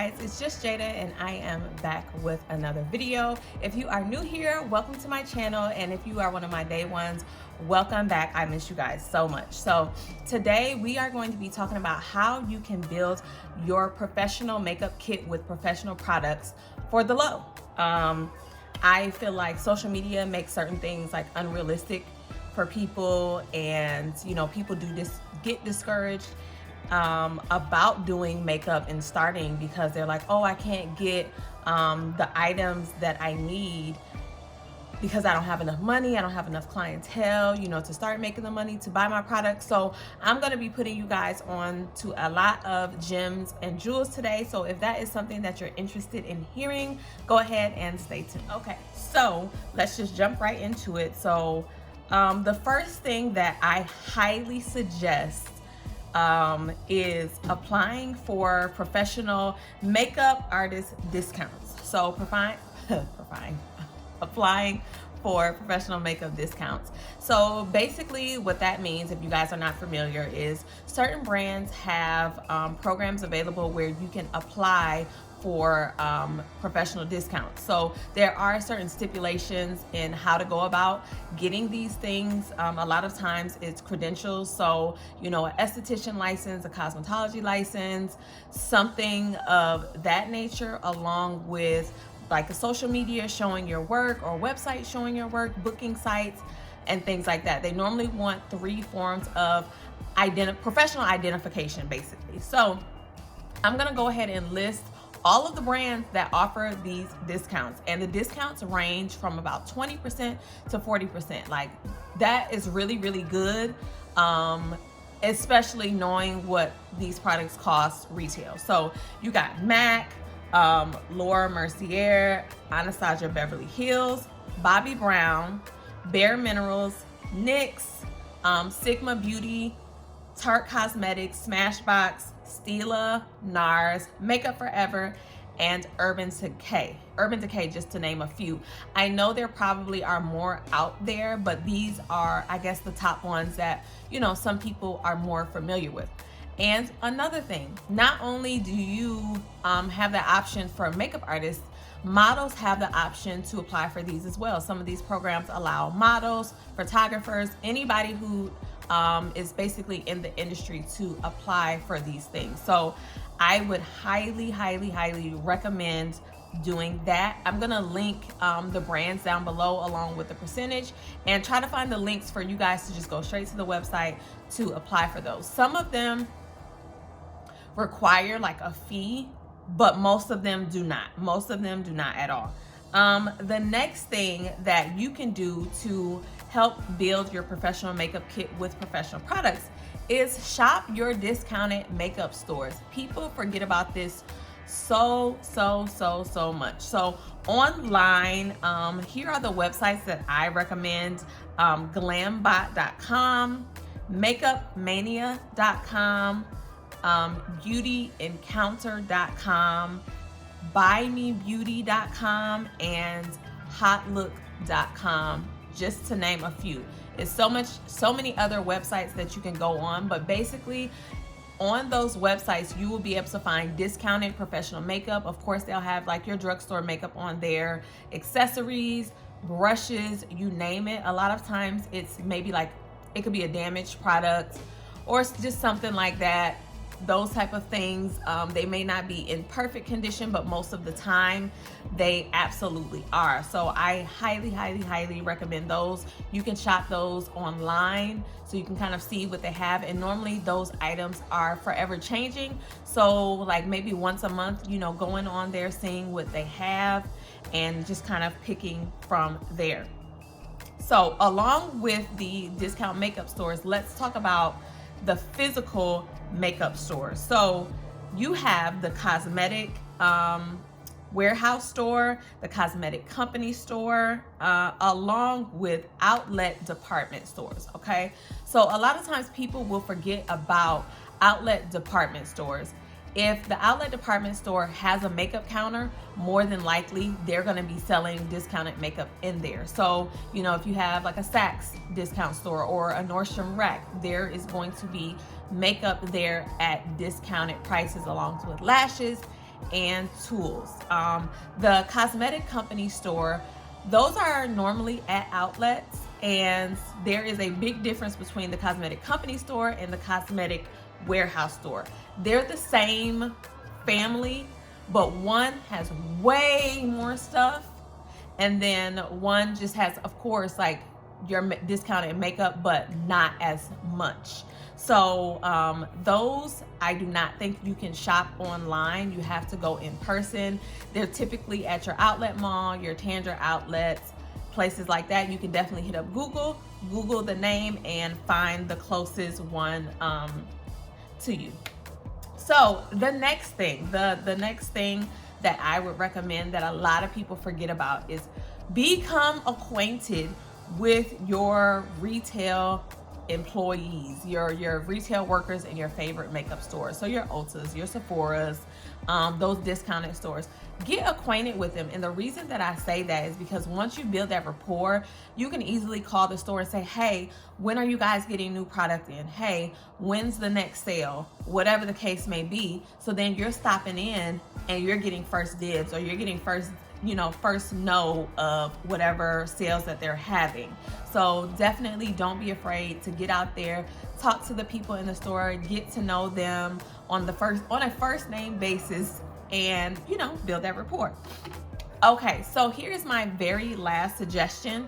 guys, it's just Jada and I am back with another video. If you are new here, welcome to my channel, and if you are one of my day ones, welcome back. I miss you guys so much. So today we are going to be talking about how you can build your professional makeup kit with professional products for the low. I feel like social media makes certain things like unrealistic for people, and people get discouraged about doing makeup and starting because they're like, oh, I can't get the items that I need because I don't have enough money, I don't have enough clientele, to start making the money to buy my products. So I'm gonna be putting you guys on to a lot of gems and jewels today. So if that is something that you're interested in hearing, go ahead and stay tuned. Okay, so let's just jump right into it. So the first thing that I highly suggest is applying for professional makeup artist discounts. So applying for professional makeup discounts. So basically what that means, if you guys are not familiar, is certain brands have programs available where you can apply for professional discounts. So there are certain stipulations in how to go about getting these things. A lot of times it's credentials, so an esthetician license, a cosmetology license, something of that nature, along with like a social media showing your work or website showing your work, booking sites and things like that. They normally want 3 forms of professional identification, basically. So I'm gonna go ahead and list all of the brands that offer these discounts, and the discounts range from about 20% to 40%. Like, that is really, really good, especially knowing what these products cost retail. So you got MAC, Laura Mercier, Anastasia Beverly Hills, Bobbi Brown, Bare Minerals, NYX, Sigma Beauty, Tarte Cosmetics, Smashbox, Stila, NARS, Makeup Forever, and Urban Decay. Urban Decay, just to name a few. I know there probably are more out there, but these are, I guess, the top ones that, some people are more familiar with. And another thing, not only do you have the option for makeup artists, models have the option to apply for these as well. Some of these programs allow models, photographers, anybody who is basically in the industry to apply for these things. So I would highly, highly, highly recommend doing that. I'm gonna link the brands down below along with the percentage, and try to find the links for you guys to just go straight to the website to apply for those. Some of them require like a fee, but most of them do not. Most of them do not at all. The next thing that you can do to help build your professional makeup kit with professional products is shop your discounted makeup stores. People forget about this so much. So online, here are the websites that I recommend: glambot.com, makeupmania.com, beautyencounter.com, buymebeauty.com, and hotlook.com, just to name a few. It's so many other websites that you can go on, but basically on those websites you will be able to find discounted professional makeup. Of course, they'll have like your drugstore makeup on there, accessories, brushes, you name it. A lot of times it's maybe like, it could be a damaged product or just something like that. Those type of things, they may not be in perfect condition, but most of the time they absolutely are. So I highly, highly, highly recommend those. You can shop those online so you can kind of see what they have, and normally those items are forever changing. So like maybe once a month, going on there, seeing what they have and just kind of picking from there. So along with the discount makeup stores, let's talk about the physical makeup stores. So you have the cosmetic warehouse store, the cosmetic company store, along with outlet department stores. Okay, so a lot of times people will forget about outlet department stores. If the outlet department store has a makeup counter, more than likely they're going to be selling discounted makeup in there. So, if you have like a Saks discount store or a Nordstrom Rack, there is going to be makeup there at discounted prices, along with lashes and tools. The cosmetic company store, those are normally at outlets, and there is a big difference between the cosmetic company store and the cosmetic warehouse store. They're the same family, but one has way more stuff, and then one just has, of course, like your discounted makeup, but not as much. So those I do not think you can shop online. You have to go in person. They're typically at your outlet mall, your Tanger outlets, places like that. You can definitely hit up Google the name and find the closest one to you. So the next thing, the next thing that I would recommend that a lot of people forget about is become acquainted with your retail employees, your retail workers in your favorite makeup stores. So your Ultas, your Sephoras, those discounted stores. Get acquainted with them. And the reason that I say that is because once you build that rapport, you can easily call the store and say, hey, when are you guys getting new product in? Hey, when's the next sale? Whatever the case may be. So then you're stopping in and you're getting first dibs, or you're getting first know of whatever sales that they're having. So definitely don't be afraid to get out there, talk to the people in the store, get to know them on a first name basis, and build that rapport. Okay, so here's my very last suggestion.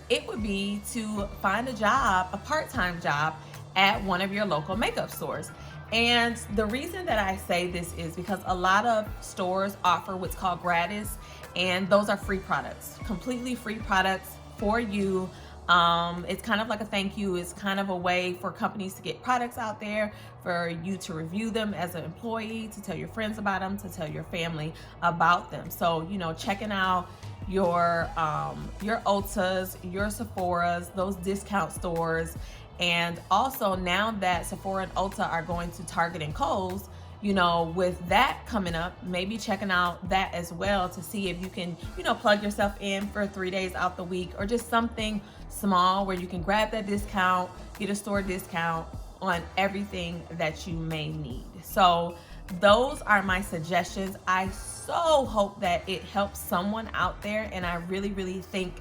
It would be to find a part-time job at one of your local makeup stores. And the reason that I say this is because a lot of stores offer what's called gratis, and those are free products, completely free products for you. It's kind of like a thank you. It's kind of a way for companies to get products out there, for you to review them as an employee, to tell your friends about them, to tell your family about them. So, checking out your Ultas, your Sephoras, those discount stores. And also, now that Sephora and Ulta are going to Target and Kohl's, with that coming up, maybe checking out that as well to see if you can, plug yourself in for 3 days out the week, or just something small where you can grab that discount, get a store discount on everything that you may need. So those are my suggestions. I so hope that it helps someone out there, and I really, really think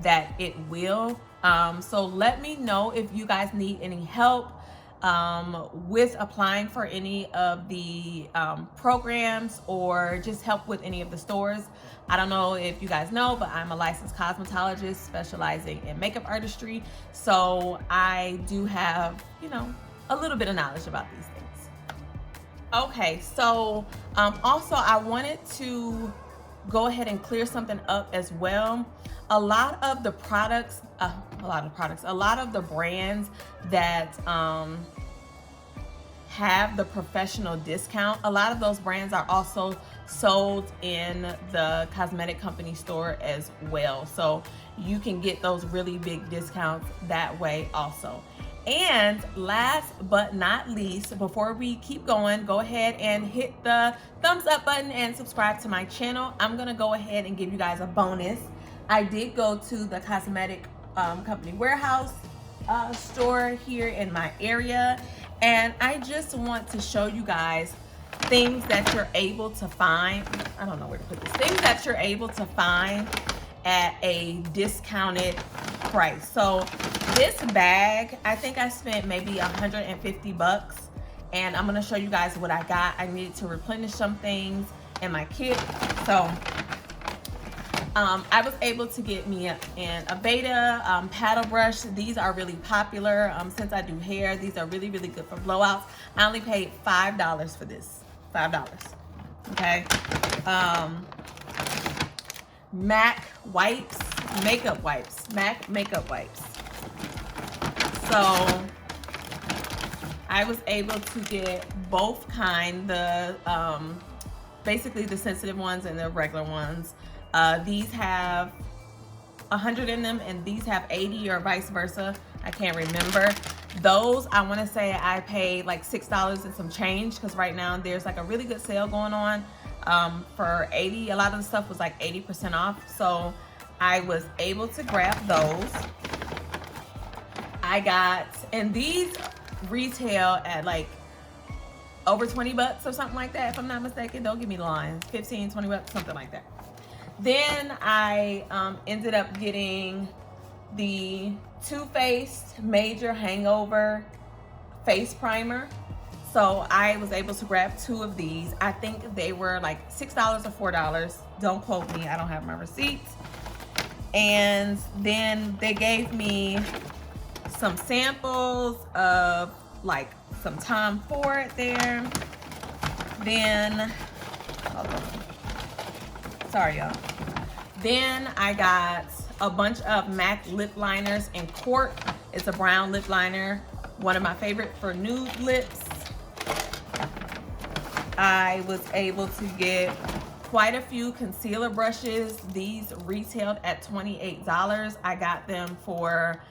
that it will. So let me know if you guys need any help with applying for any of the programs, or just help with any of the stores. I don't know if you guys know, but I'm a licensed cosmetologist specializing in makeup artistry. So I do have, a little bit of knowledge about these things. Okay, so also I wanted to go ahead and clear something up as well. A lot of the brands that have the professional discount, a lot of those brands are also sold in the cosmetic company store as well. So you can get those really big discounts that way also. And last but not least, before we keep going, go ahead and hit the thumbs up button and subscribe to my channel. I'm gonna go ahead and give you guys a bonus. I did go to the cosmetic company warehouse store here in my area, and I just want to show you guys things that you're able to find. I don't know where to put this. Things that you're able to find at a discounted price. So this bag, I think I spent maybe $150, and I'm gonna show you guys what I got. I needed to replenish some things in my kit. So I was able to get me a Beta paddle brush. These are really popular. Since I do hair, these are really, really good for blowouts. I only paid $5 for this. $5. Okay. MAC wipes, makeup wipes. MAC makeup wipes. So I was able to get both kind, the basically the sensitive ones and the regular ones. These have 100 in them, and these have 80, or vice versa. I can't remember. Those, I want to say I paid like $6 and some change, because right now there's like a really good sale going on for 80. A lot of the stuff was like 80% off. So I was able to grab those. And these retail at like over 20 bucks or something like that, if I'm not mistaken. Don't give me the lines. 15, 20 bucks, something like that. Then I ended up getting the Too Faced Major Hangover face primer. So I was able to grab 2 of these. I think they were like $6 or $4. Don't quote me, I don't have my receipts. And then they gave me some samples of like some Tom Ford there. Then, hold on. Sorry y'all. Then I got a bunch of MAC lip liners in Cork. It's a brown lip liner, one of my favorite for nude lips. I was able to get quite a few concealer brushes. These retailed at $28. I got them for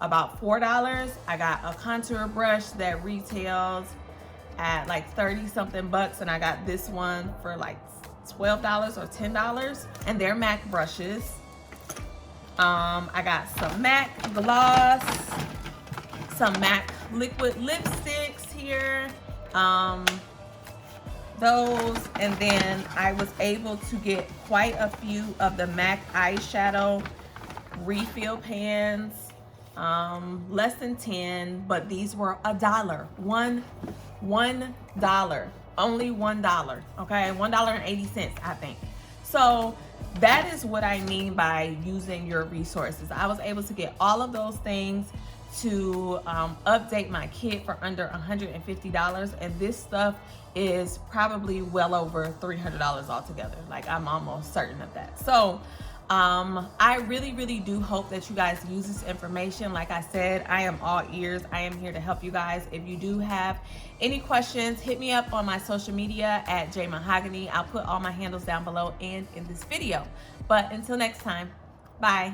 about $4. I got a contour brush that retails at like 30 something bucks, and I got this one for like $12 or $10, and they're MAC brushes. I got some MAC gloss, some MAC liquid lipsticks here, those, and then I was able to get quite a few of the MAC eyeshadow refill pans, less than 10, but these were $1, $1, only $1, okay, $1.80, I think. So that is what I mean by using your resources. I was able to get all of those things to update my kit for under $150, and this stuff is probably well over $300 altogether. Like, I'm almost certain of that. So I really do hope that you guys use this information. Like I said, I am all ears. I am here to help you guys. If you do have any questions, hit me up on my social media at Jada Mahogane. I'll put all my handles down below and in this video. But until next time, bye.